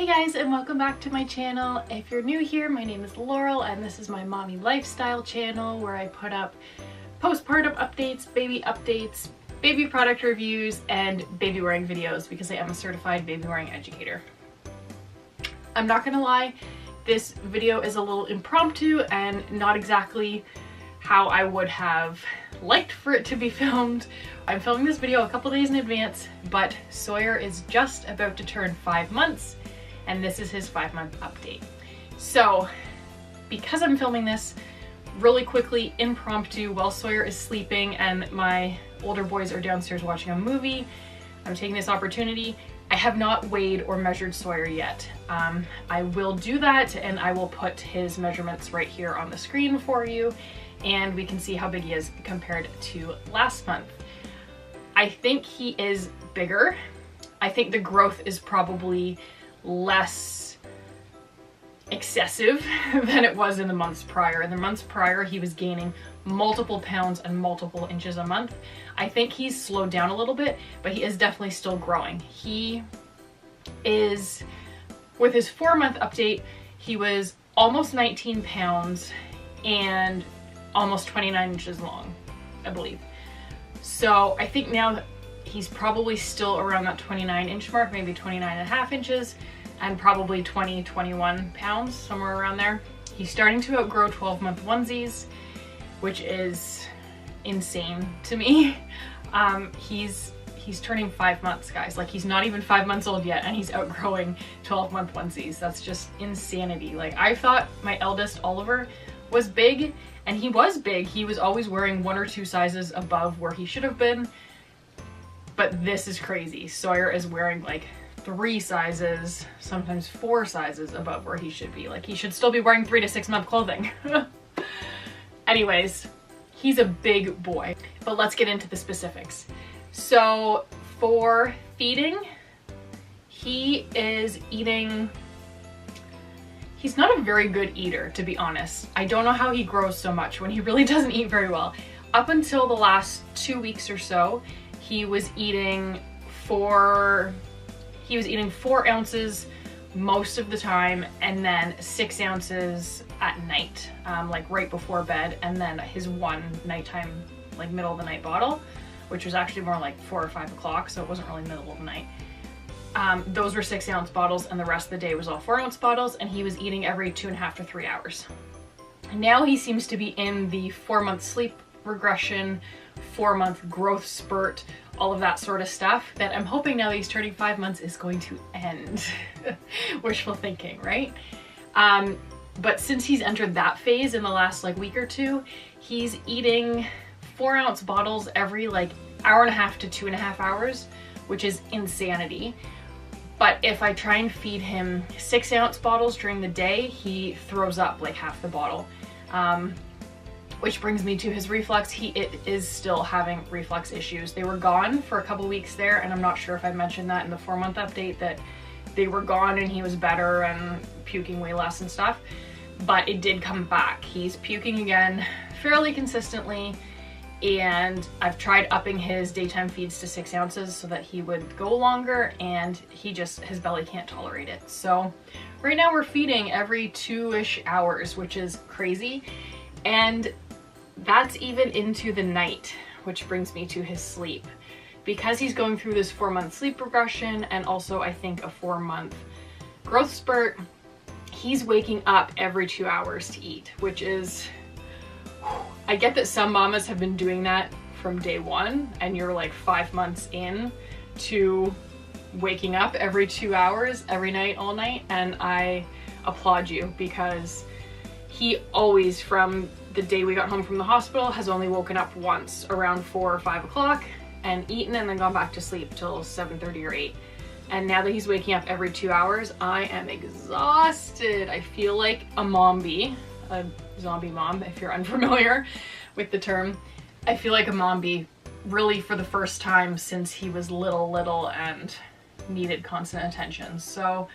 guys, and welcome back to my channel. If you're new here, my name is Laurel and this is my mommy lifestyle channel where I put up postpartum updates, baby product reviews, and baby wearing videos because I am a certified baby wearing educator. I'm not gonna lie, this video is a little impromptu and not exactly how I would have liked for it to be filmed. I'm filming this video a couple days in advance, but Sawyer is just about to turn 5 months and this is his 5-month update. So because I'm filming this really quickly, impromptu, while Sawyer is sleeping and my older boys are downstairs watching a movie, I'm taking this opportunity. I have not weighed or measured Sawyer yet. I will do that and I will put his measurements right here on the screen for you and we can see how big he is compared to last month. I think he is bigger. I think the growth is probably less excessive than it was in the months prior. In the months prior, he was gaining multiple pounds and multiple inches a month. I think he's slowed down a little bit, but he is definitely still growing. He is, with his 4-month update, he was almost 19 pounds and almost 29 inches long, I believe. So I think now he's probably still around that 29-inch mark, maybe 29.5 inches, and probably 21 pounds, somewhere around there. He's starting to outgrow 12-month onesies, which is insane to me. He's turning 5 months, guys. Like, he's not even 5 months old yet and he's outgrowing 12-month onesies. That's just insanity. Like, I thought my eldest Oliver was big, and he was big. He was always wearing 1 or 2 sizes above where he should have been, but this is crazy. Sawyer is wearing like 3 sizes, sometimes 4 sizes above where he should be. Like, he should still be wearing 3 to 6 month clothing. Anyways, he's a big boy, but let's get into the specifics. So for feeding, he is eating, he's not a very good eater, to be honest. I don't know how he grows so much when he really doesn't eat very well. Up until the last 2 weeks or so, he was eating 4 ounces most of the time, and then 6 ounces at night, like right before bed, and then his 1 nighttime, like middle of the night bottle, which was actually more like 4 or 5 o'clock, so it wasn't really middle of the night. Those were 6 ounce bottles, and the rest of the day was all 4 ounce bottles, and he was eating every 2.5 to 3 hours. Now he seems to be in the 4-month sleep regression, 4-month growth spurt, all of that sort of stuff that I'm hoping now that he's turning 5 months is going to end. Wishful thinking, right? But since he's entered that phase in the last like week or two, he's eating 4 ounce bottles every like 1.5 to 2.5 hours, which is insanity. But if I try and feed him 6 ounce bottles during the day, he throws up like half the bottle. Which brings me to his reflux. He is still having reflux issues. They were gone for a couple weeks there, and I'm not sure if I mentioned that in the 4-month update, that they were gone and he was better and puking way less and stuff, but it did come back. He's puking again fairly consistently, and I've tried upping his daytime feeds to 6 ounces so that he would go longer, and his belly can't tolerate it. So right now we're feeding every 2-ish hours, which is crazy. And that's even into the night, which brings me to his sleep. Because he's going through this 4-month sleep regression and also I think a 4-month growth spurt, he's waking up every 2 hours to eat, which is, I get that some mamas have been doing that from day 1 and you're like 5 months in to waking up every 2 hours every night, all night, and I applaud you, because he always, from the day we got home from the hospital, has only woken up once around 4 or 5 o'clock and eaten and then gone back to sleep till 7:30 or 8. And now that he's waking up every 2 hours, I am exhausted. I feel like a zombie mom, if you're unfamiliar with the term. I feel like a zombie, really, for the first time since he was little and needed constant attention. So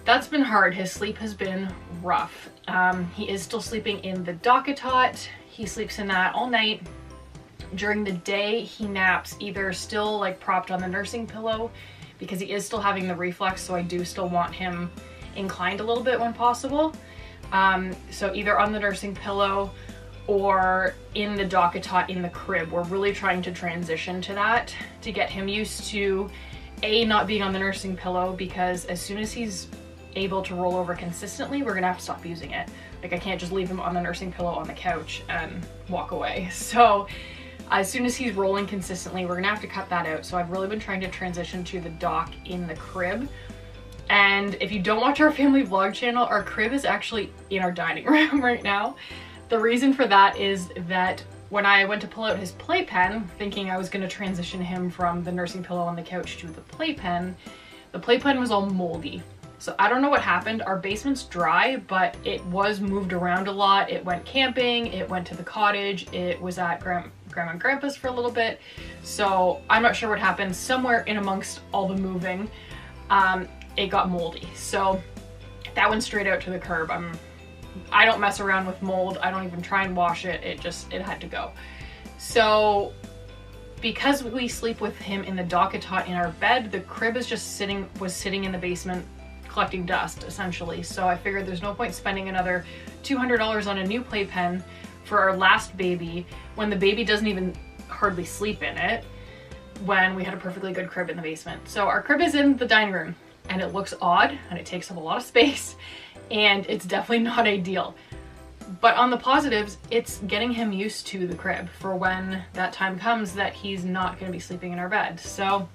that's been hard. His sleep has been rough. He is still sleeping in the dock-a-tot. He sleeps in that all night. During the day, he naps either still like propped on the nursing pillow, because he is still having the reflux, so I do still want him inclined a little bit when possible. So either on the nursing pillow or in the DockATot in the crib. We're really trying to transition to that to get him used to not being on the nursing pillow, because as soon as he's able to roll over consistently, we're gonna have to stop using it. Like, I can't just leave him on the nursing pillow on the couch and walk away. So as soon as he's rolling consistently, we're gonna have to cut that out. So I've really been trying to transition to the dock in the crib. And if you don't watch our family vlog channel, our crib is actually in our dining room right now. The reason for that is that when I went to pull out his playpen, thinking I was gonna transition him from the nursing pillow on the couch to the playpen was all moldy. So I don't know what happened. Our basement's dry, but it was moved around a lot. It went camping, it went to the cottage, it was at Grandma and Grandpa's for a little bit. So I'm not sure what happened. Somewhere in amongst all the moving, it got moldy. So that went straight out to the curb. I don't mess around with mold. I don't even try and wash it. It had to go. So because we sleep with him in the DockATot in our bed, the crib is just was sitting in the basement collecting dust, essentially. So I figured there's no point spending another $200 on a new playpen for our last baby when the baby doesn't even hardly sleep in it, when we had a perfectly good crib in the basement. So our crib is in the dining room, and it looks odd and it takes up a lot of space, and it's definitely not ideal. But on the positives, it's getting him used to the crib for when that time comes that he's not going to be sleeping in our bed. So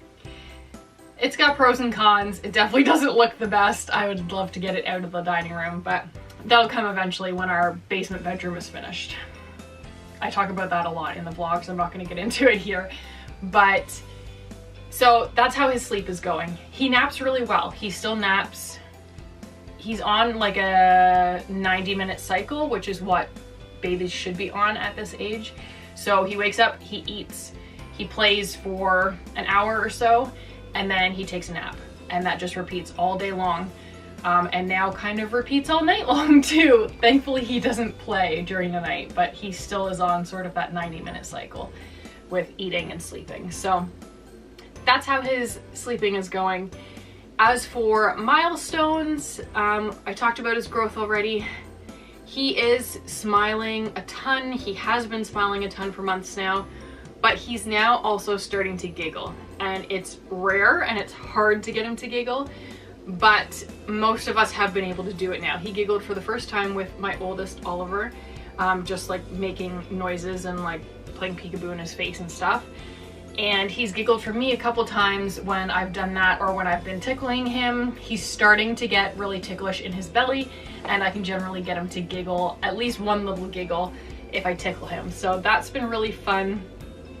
it's got pros and cons. It definitely doesn't look the best. I would love to get it out of the dining room, but that'll come eventually when our basement bedroom is finished. I talk about that a lot in the vlog, so I'm not going to get into it here. But so that's how his sleep is going. He naps really well. He still naps. He's on like a 90-minute cycle, which is what babies should be on at this age. So he wakes up, he eats, he plays for an hour or so, and then he takes a nap. And that just repeats all day long. And now kind of repeats all night long too. Thankfully he doesn't play during the night, but he still is on sort of that 90-minute cycle with eating and sleeping. So that's how his sleeping is going. As for milestones, I talked about his growth already. He is smiling a ton. He has been smiling a ton for months now, but he's now also starting to giggle. And it's rare and it's hard to get him to giggle, but most of us have been able to do it now. He giggled for the first time with my oldest, Oliver, just like making noises and like playing peekaboo in his face and stuff. And he's giggled for me a couple times when I've done that or when I've been tickling him. He's starting to get really ticklish in his belly, and I can generally get him to giggle, at least one little giggle, if I tickle him. So that's been really fun.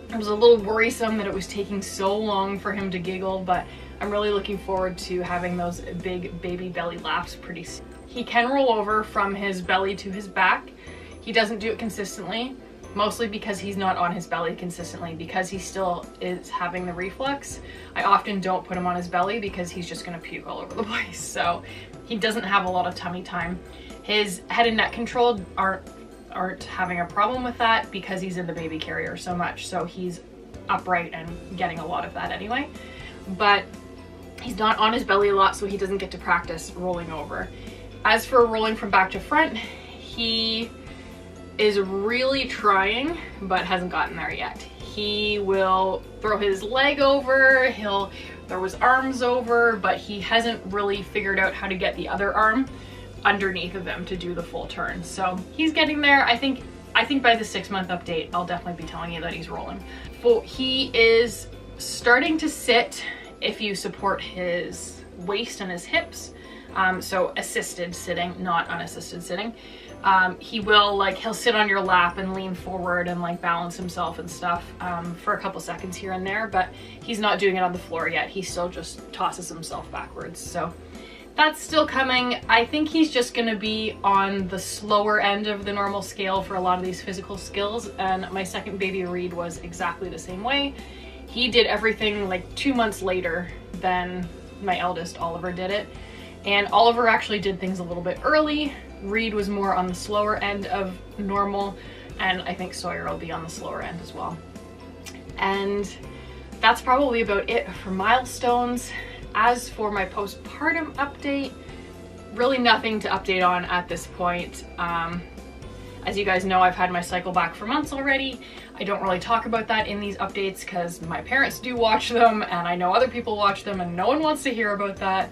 It was a little worrisome that it was taking so long for him to giggle, but I'm really looking forward to having those big baby belly laughs pretty soon. He can roll over from his belly to his back. He doesn't do it consistently, mostly because he's not on his belly consistently, because he still is having the reflux. I often don't put him on his belly because he's just gonna puke all over the place. So he doesn't have a lot of tummy time. His head and neck control aren't having a problem with that because he's in the baby carrier so much. So he's upright and getting a lot of that anyway. But he's not on his belly a lot, so he doesn't get to practice rolling over. As for rolling from back to front, he is really trying, but hasn't gotten there yet. He will throw his leg over, he'll throw his arms over, but he hasn't really figured out how to get the other arm underneath of him to do the full turn. So he's getting there. I think by the 6-month update, I'll definitely be telling you that he's rolling. He is starting to sit if you support his waist and his hips. So assisted sitting, not unassisted sitting. He'll sit on your lap and lean forward and like balance himself and stuff for a couple seconds here and there, but he's not doing it on the floor yet. He still just tosses himself backwards. So that's still coming. I think he's just gonna be on the slower end of the normal scale for a lot of these physical skills, and my second baby Reed was exactly the same way. He did everything like 2 months later than my eldest Oliver did it, and Oliver actually did things a little bit early. Reed was more on the slower end of normal, and I think Sawyer will be on the slower end as well. And that's probably about it for milestones. As for my postpartum update, really nothing to update on at this point. As you guys know, I've had my cycle back for months already. I don't really talk about that in these updates because my parents do watch them and I know other people watch them and no one wants to hear about that.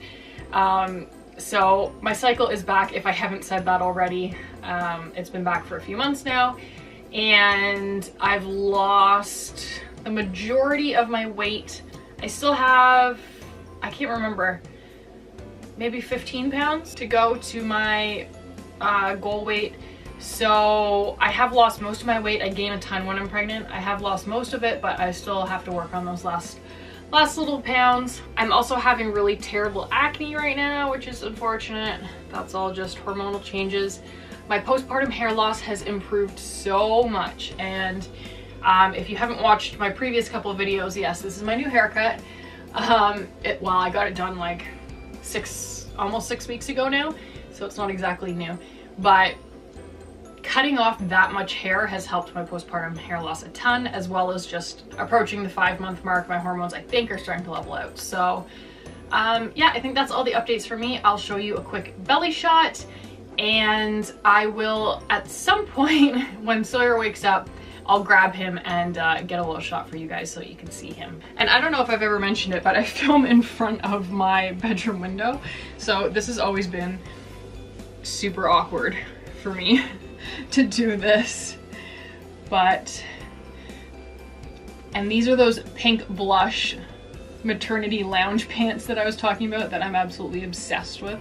So my cycle is back, if I haven't said that already. It's been back for a few months now, and I've lost the majority of my weight. I still have, I can't remember, maybe 15 pounds to go to my goal weight. So I have lost most of my weight. I gain a ton when I'm pregnant. I have lost most of it, but I still have to work on those last little pounds. I'm also having really terrible acne right now, which is unfortunate. That's all just hormonal changes. My postpartum hair loss has improved so much, and if you haven't watched my previous couple of videos, yes, this is my new haircut. Well, I got it done like almost 6 weeks ago now, so it's not exactly new, but cutting off that much hair has helped my postpartum hair loss a ton, as well as just approaching the 5-month mark. My hormones, I think, are starting to level out. So yeah, I think that's all the updates for me. I'll show you a quick belly shot, and I will, at some point when Sawyer wakes up, I'll grab him and get a little shot for you guys so you can see him. And I don't know if I've ever mentioned it, but I film in front of my bedroom window, so this has always been super awkward for me to do this. And these are those pink blush maternity lounge pants that I was talking about that I'm absolutely obsessed with.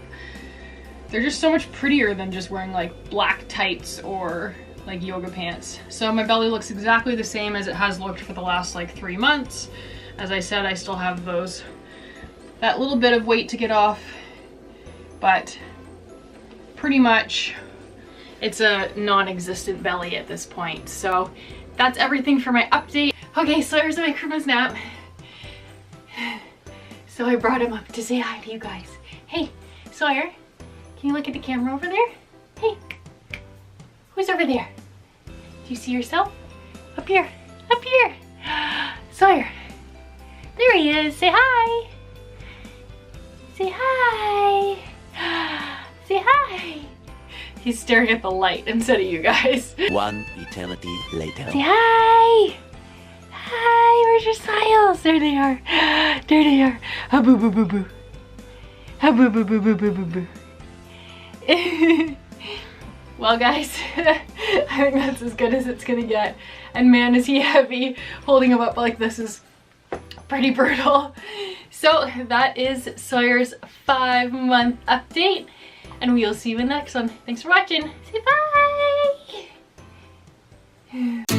They're just so much prettier than just wearing like black tights or like yoga pants. So my belly looks exactly the same as it has looked for the last like 3 months. As I said, I still have that little bit of weight to get off, but pretty much it's a non-existent belly at this point. So that's everything for my update. Okay, Sawyer's awake from his nap. So I brought him up to say hi to you guys. Hey, Sawyer, can you look at the camera over there? Hey, who's over there? Do you see yourself? Up here, up here. Sawyer, there he is. Say hi. Say hi. Say hi. He's staring at the light instead of you guys. One eternity later. Say hi. Hi, where's your smiles? There they are. There they are. Ah, boo boo boo boo. Ah, boo boo boo boo boo boo boo. Well guys, I think that's as good as it's gonna get. And man, is he heavy. Holding him up like this is pretty brutal. So that is Sawyer's 5-month update, and we'll see you in the next one. Thanks for watching. Say bye.